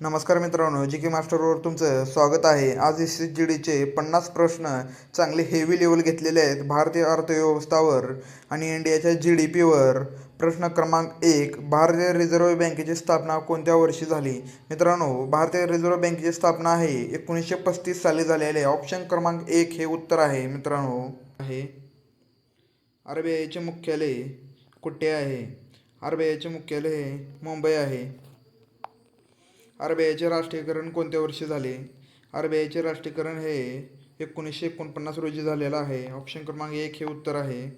नमस्कार मित्रांनो, जी के मास्टरवर तुमचं स्वागत आहे. आज SSGDचे 50 प्रश्न चांगले हेवी लेवल घेतलेले आहेत भारतीय अर्थव्यवस्थावर आणि इंडियाच्या GDPवर. प्रश्न क्रमांक 1, भारतीय रिझर्व्ह बँकेची स्थापना कोणत्या वर्षी झाली? मित्रांनो, भारतीय रिझर्व्ह बँकेची स्थापना आहे 1935 साली झालेली आहे. ऑप्शन क्रमांक 1 हे उत्तर आहे मित्रांनो. RBIचे मुख्यालय कुठे आहे? RBIचे मुख्यालय मुंबई आहे. RBIचे राष्ट्रीयकरण कोणत्या वर्षी झाले? RBIचे राष्ट्रीयकरण हे 1949 रोजी झालेलं आहे. ऑप्शन क्रमांक 1 हे उत्तर आहे.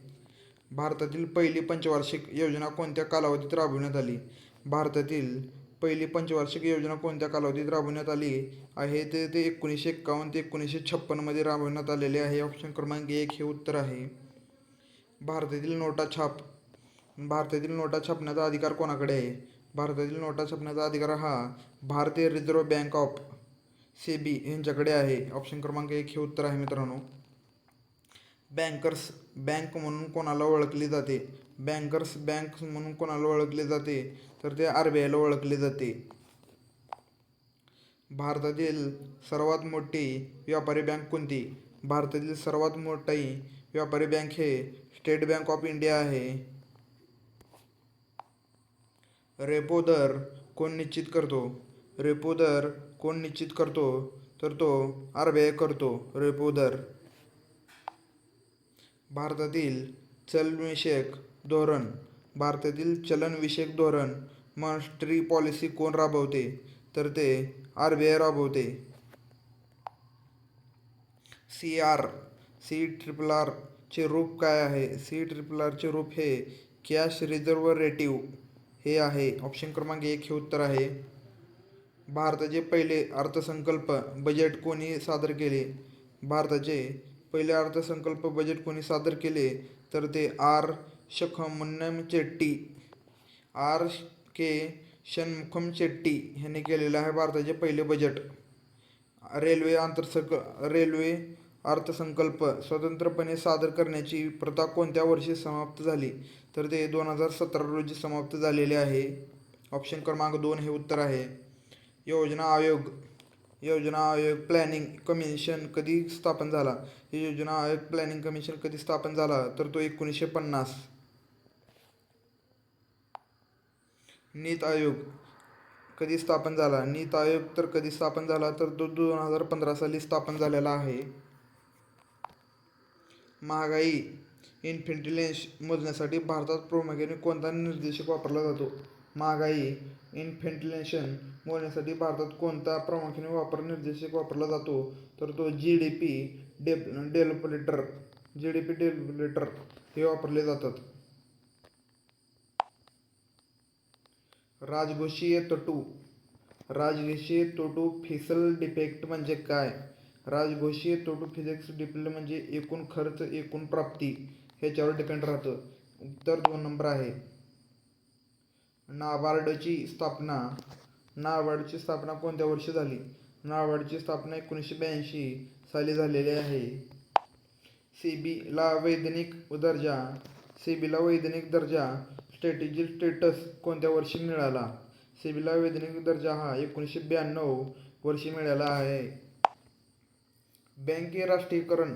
भारतातील पहिली पंचवार्षिक योजना कोणत्या कालावधीत राबविण्यात आली? भारतातील पहिली पंचवार्षिक योजना कोणत्या कालावधीत राबविण्यात आली आहे? ते 1951 ते 1956 मध्ये राबविण्यात आलेले आहे. ऑप्शन क्रमांक 1 हे उत्तर आहे. भारतातील नोटा छापण्याचा अधिकार कोणाकडे आहे? भारतातील नोटा छापण्याचा अधिकार हा भारतीय रिझर्व्ह बँक ऑफ सेबी यांच्याकडे आहे. ऑप्शन क्रमांक 1 हे उत्तर आहे मित्रांनो. बँकर्स बँक म्हणून कोणाला ओळखले जाते? बँकर्स बँक म्हणून कोणाला ओळखले जाते? तर ते RBIला ओळखले जाते. भारतातील सर्वात मोठी व्यापारी बँक कोणती? भारतातील सर्वात मोठी व्यापारी बँक हे स्टेट बँक ऑफ इंडिया आहे. रेपो दर कोण निश्चित करतो? रेपो दर कोण निश्चित करतो? तर तो RBI करतो रेपो दर. भारतातील चलनविषयक धोरण मॉनेटरी पॉलिसी कोण राबवते? तर ते RBI राबवते. CRR चे रूप काय आहे? CRR चे रूप हे कॅश रिझर्व्ह हे आहे. ऑप्शन क्रमांक 1 हे उत्तर आहे. भारताचे पहिले अर्थसंकल्प बजेट कोणी सादर केले? भारताचे पहिले अर्थसंकल्प बजेट कोणी सादर केले? तर ते के षण्मुखम चेट्टी यांनी केलेलं आहे भारताचे पहिले बजेट. रेल्वे अर्थसंकल्प स्वतंत्रपणे सादर करण्याची प्रथा कोणत्या वर्षी समाप्त झाली? तर ते 2017 रोजी समाप्त झालेले आहे. ऑप्शन क्रमांक 2 हे उत्तर आहे. योजना आयोग प्लॅनिंग कमिशन कधी स्थापन झाला? योजना आयोग प्लॅनिंग कमिशन कधी स्थापन झाला? तर तो 1950. नीती आयोग कधी स्थापन झाला? नीती आयोग तर कधी स्थापन झाला? तर तो 2015 साली स्थापन झालेला आहे. महागाई इन्फ्लेशन मोजण्यासाठी भारतात प्रामुख्याने कोणता निर्देशक वापरला जातो? महागाई इन्फ्लेशन मोजण्यासाठी भारतात कोणता प्रामुख्याने निर्देशक वापरला जातो? तर तो GDP डेव्हलपर हे वापरले जातात. राजकोषीय तोटा फिस्कल डिफिसिट म्हणजे काय? राजकोषीय तोटा फिस्कल डिफिसिट म्हणजे एकूण खर्च एकूण प्राप्ती ह्याच्यावर डिपेंड राहतं. उत्तर 2 नंबर आहे. नाबार्डची स्थापना कोणत्या वर्षी झाली? नाबार्डची स्थापना 1982 साली झालेली आहे. सेबीला वैधानिक दर्जा स्ट्रॅटेजिक स्टेटस कोणत्या वर्षी मिळाला? सेबीला वैधानिक दर्जा हा 1992 वर्षी मिळाला आहे. बँकेचे राष्ट्रीयकरण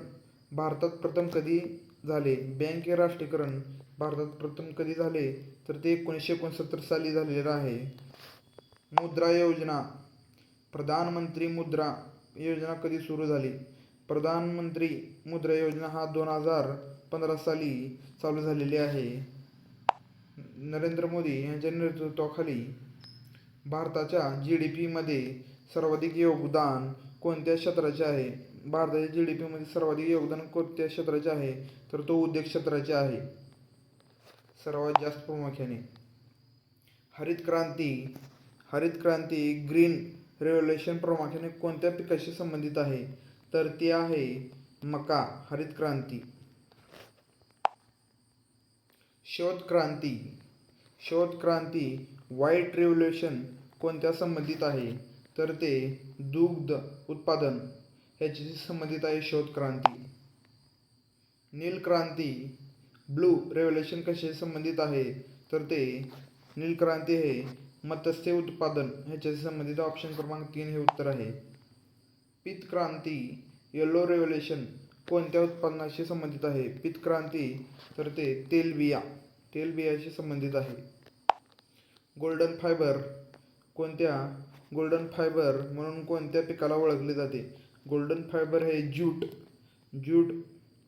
भारतात प्रथम कधी झाले? बँकेचे राष्ट्रीयकरण भारतात प्रथम कधी झाले? तर ते 1969 साली झालेलं आहे. मुद्रा योजना प्रधानमंत्री मुद्रा योजना कधी सुरू झाली? प्रधानमंत्री मुद्रा योजना हा 2015 साली चालू झालेली आहे. नरेंद्र मोदी यांच्या नेतृत्वाखाली भारताच्या GDP मध्ये सर्वाधिक योगदान कोणत्या क्षेत्राचे आहे? भारताच्या GDP मध्ये सर्वाधिक योगदान कोणत्या क्षेत्राचे आहे? तर तो उद्योग क्षेत्राचे आहे सर्वात जास्त प्रामुख्याने. हरित क्रांती ग्रीन रेव्होल्यूशन प्रामुख्याने कोणत्या पिकाशी संबंधित आहे? तर ती आहे मका. हरित क्रांती. शोध क्रांती व्हाईट रेव्होल्यूशन कोणत्या संबंधित आहे? तर ते दुग्ध उत्पादन ह्याच्याशी संबंधित आहे शोध क्रांती. नील क्रांती ब्लू रेव्होल्यूशन कशाशी संबंधित आहे? तर ते नील क्रांती हे मत्स्य उत्पादन ह्याच्याशी संबंधित ऑप्शन क्रमांक 3 हे उत्तर आहे. पीत क्रांती येलो रेव्होल्युशन कोणत्या उत्पादनाशी संबंधित आहे? पीत क्रांती तर ते तेलबियाशी संबंधित आहे. गोल्डन फायबर म्हणून कोणत्या पिकाला ओळखले जाते? गोल्डन फायबर हे ज्यूट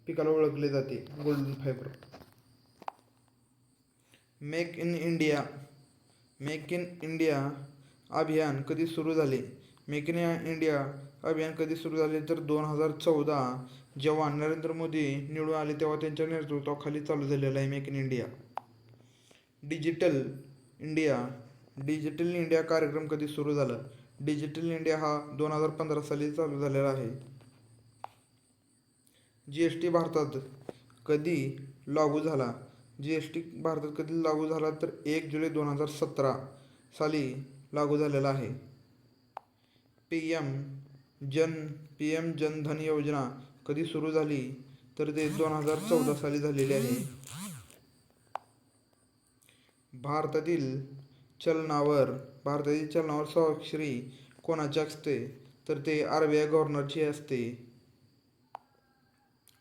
पिकाला ओळखले जाते. Golden fibre. Make in India अभियान कधी सुरू झाले? मेक इन इंडिया अभियान कधी सुरू झाले तर 2014 जेव्हा नरेंद्र मोदी निवडून आले तेव्हा त्यांच्या नेतृत्वाखाली चालू झालेलं आहे make in India. Digital India कार्यक्रम कधी सुरू झाला? डिजिटल इंडिया हा 2015 साली चालू झालेला आहे. जीएसटी भारतात कधी लागू झाला? जीएसटी भारतात कधी लागू झाला तर 1 जुलै 2017 साली लागू झालेला आहे. पीएम जन धन योजना कधी सुरू झाली तर ते 2014 साली झालेली आहे. भारतातील चलनावर स्वाक्षरी कोणाची असते तर ते RBI गव्हर्नरची असते.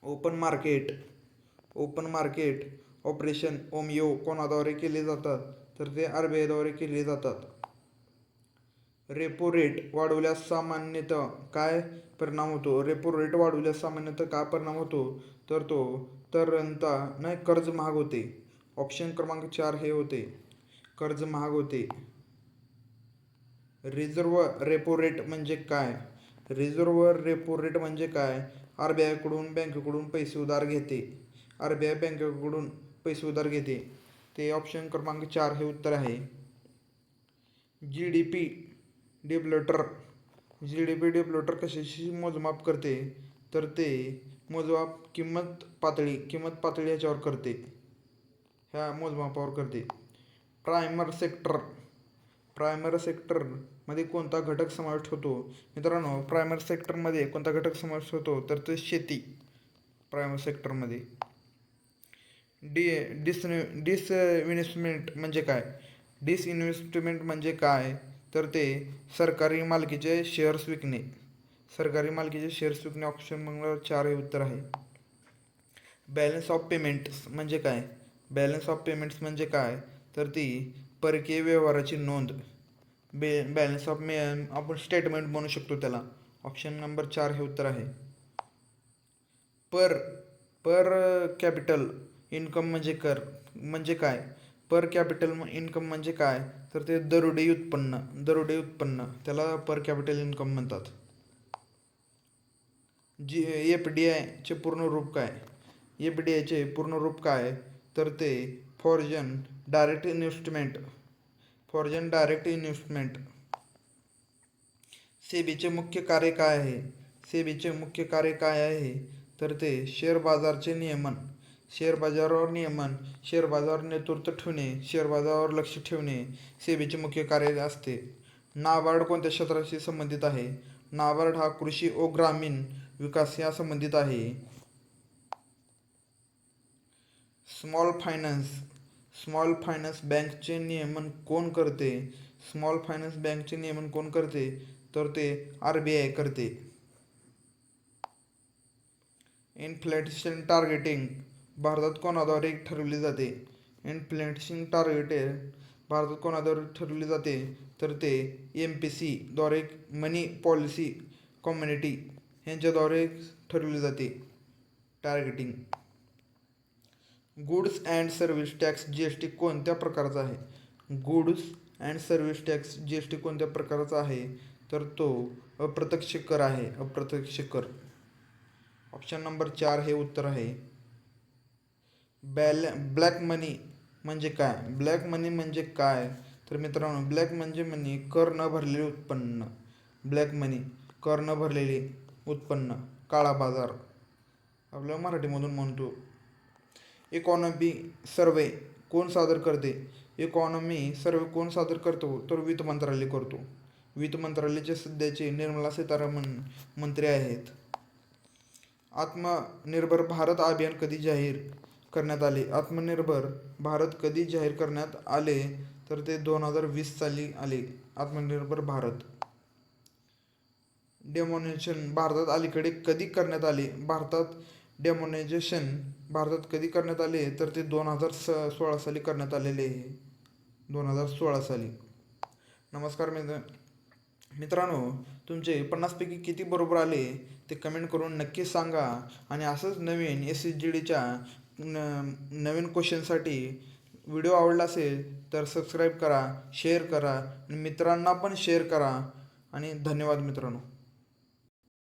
ओपन मार्केट ऑपरेशन OMO कोणाद्वारे केले जातात तर ते RBI द्वारे केले जातात. रेपो रेट वाढवल्यास सामान्यतः काय परिणाम होतो? रेपो रेट वाढवल्यास सामान्यतः काय परिणाम होतो तर तो कर्ज महाग होते. ऑप्शन क्रमांक 4 हे होते. कर्ज महाग होते. रिझर्व्ह रेपो रेट म्हणजे काय? RBI कडून बँकेकडून पैसे उधार घेते. ते ऑप्शन क्रमांक 4 हे उत्तर आहे. जीडीपी डेव्हलपर कशाची मोजमाप करते तर ते मोजमाप किंमत पातळी ह्याच्यावर करते. ह्या मोजमापावर करते. प्रायमरी सेक्टर मध्ये कोणता घटक समाविष्ट होतो? मित्रांनो, प्रायमरी सेक्टरमध्ये कोणता घटक समाविष्ट होतो तर ते शेती. प्रायमरी सेक्टरमध्ये डिसइन्व्हेस्टमेंट म्हणजे काय तर ते सरकारी मालकीचे शेअर्स विकणे. ऑप्शन नंबर 4 हे उत्तर आहे. बॅलन्स ऑफ पेमेंट्स म्हणजे काय तर ती परकीय व्यवहाराची नोंद. बॅलन्स ऑफ आपण स्टेटमेंट म्हणू शकतो त्याला. ऑप्शन नंबर 4 हे उत्तर आहे. पर कॅपिटल इन्कम म्हणजे काय? पर कॅपिटल इन्कम म्हणजे काय तर ते दरोडे उत्पन्न त्याला पर कॅपिटल इन्कम म्हणतात. FDI चे पूर्ण रूप काय तर ते फॉरेन डायरेक्ट इन्व्हेस्टमेंट. सेबीचे मुख्य कार्य काय आहे तर ते शेअर बाजारावर नेतृत्व ठेवणे, शेअर बाजारावर लक्ष ठेवणे सेबीचे मुख्य कार्य असते. नाबार्ड कोणत्या क्षेत्राशी संबंधित आहे? नाबार्ड हा कृषी व ग्रामीण विकास या संबंधित आहे. स्मॉल फायनान्स बँकचे नियमन कोण करते तर ते RBI करते. इन्फ्लेशन टार्गेटिंग भारतात कोणाद्वारे ठरवले जाते तर ते MPC द्वारे मनी पॉलिसी कमिटी यांच्याद्वारे ठरवले जाते. Targeting. Goods and service tax GST कोणत्या प्रकारचा आहे? कोणत्या प्रकारचा आहे तर तो अप्रत्यक्ष कर आहे. ऑप्शन नंबर 4 हे उत्तर आहे. ब्लॅक मनी म्हणजे काय तर मित्रांनो, ब्लॅक म्हणजे कर न भरलेले उत्पन्न, काळा बाजार आपल्या मराठीमधून म्हणतो. इकॉनॉमी सर्वे कोण सादर करतो तर वित्त मंत्रालय करतो. वित्त मंत्रालयाचे सध्याचे निर्मला सीतारामन मंत्री आहेत. आत्मनिर्भर भारत अभियान कधी जाहीर करण्यात आले? आत्मनिर्भर भारत कधी जाहीर करण्यात आले तर ते 2020 साली आले. आत्मनिर्भर भारत. डेमोनेशन भारतात अलीकडे कधी करण्यात आले? डेमोनेझेशन भारतात कधी करण्यात आले? तर ते 2016 साली करण्यात आलेले आहे. 2016 साली. नमस्कार मित्रांनो, तुमचे 50पैकी किती बरोबर आले ते कमेंट करून नक्की सांगा. आणि असंच नवीन SSGDच्या नवीन क्वेश्चनसाठी व्हिडिओ आवडला असेल तर सबस्क्राईब करा, शेअर करा आणि मित्रांना पण शेअर करा. आणि धन्यवाद मित्रांनो.